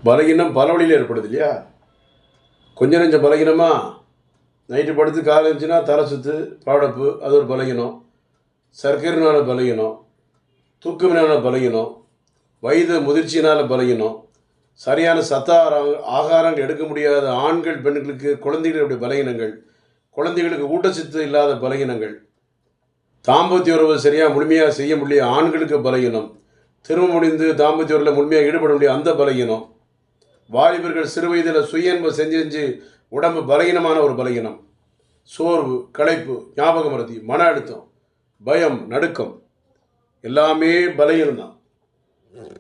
பலகீனம் பல வழியில் ஏற்படுது இல்லையா? கொஞ்சம் நெஞ்சம் பலகீனமாக நைட்டு படுத்து காலை இருந்துச்சுன்னா தலை சுற்று பாடப்பு, அது ஒரு பலகீனம். சர்க்கரைனால பலகீனம், தூக்கமினால பலகீனம், வயது முதிர்ச்சியினால் பலகீனம், சரியான ஆகாரம் எடுக்க முடியாத ஆண்கள் பெண்களுக்கு குழந்தைகளுடைய பலகீனங்கள், குழந்தைகளுக்கு ஊட்டச்சத்து இல்லாத பலகீனங்கள், தாம்பத்திய உறவு சரியாக முழுமையாக செய்ய முடியாத ஆண்களுக்கு பலகீனம், திரும்ப முடிந்து தாம்பத்திய உறவில் முழுமையாக ஈடுபட முடியாது அந்த பலகீனம், வாலிபர்கள் சிறு வயதில் சுய இன்பம் செஞ்சு உடம்பு பலகீனமான ஒரு பலகீனம், சோர்வு, களைப்பு, ஞாபக மறதி, மன அழுத்தம், பயம், நடுக்கம், எல்லாமே பலகீனம் தான்.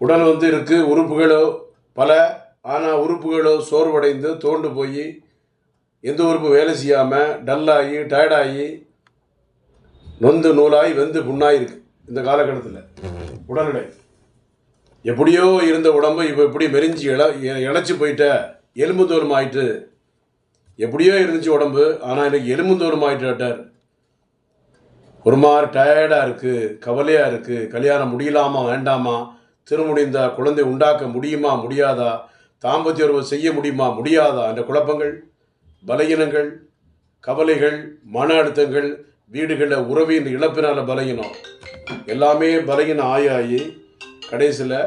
உடல் இருக்குது, உறுப்புகளோ பல, ஆனால் உறுப்புகளோ சோர்வடைந்து தோண்டு போய் எந்த உறுப்பு வேலை செய்யாமல் டல்லாகி டயர்டாகி நொந்து நூலாகி வெந்து புண்ணாகி இருக்குது. இந்த காலகட்டத்தில் உடல்நிலை எப்படியோ இருந்த உடம்பு இப்போ எப்படி மெரிஞ்சு இழைச்சி போயிட்ட, எலும்பு தோலும் ஆயிட்டு. எப்படியோ இருந்துச்சு உடம்பு, ஆனால் எனக்கு எலும்பு தோலும் ஆயிட்டார். ஒரு மாதிரி டயர்டாக இருக்குது, கவலையாக இருக்குது, கல்யாணம் முடியலாமா வேண்டாமா, திருமுடிந்தா குழந்தை உண்டாக்க முடியுமா முடியாதா, தாம்பத்திய உறவு செய்ய முடியுமா முடியாதா என்ற குழப்பங்கள், பலகீனங்கள், கவலைகள், மன அழுத்தங்கள், வீடுகளில் உறவின் இழப்பினால் பலகீனம், எல்லாமே பலகீனம் ஆகி கடைசியில்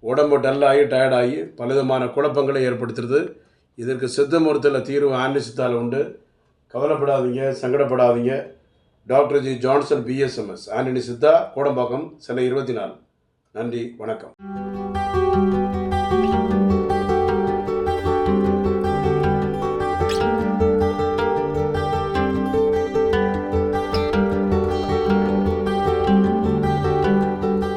உடம்பு டல்லாகி டயர்டாகி பலவிதமான குழப்பங்களை ஏற்படுத்துறது. இதற்கு சித்த மருத்துவத்தில் தீர்வு ஆன்மீக சித்தால் உண்டு. கவலைப்படாதீங்க, சங்கடப்படாதீங்க. Doctor G Johnson BSMS Antony Siddha, Kodambakkam, Chennai 24. நன்றி, வணக்கம்.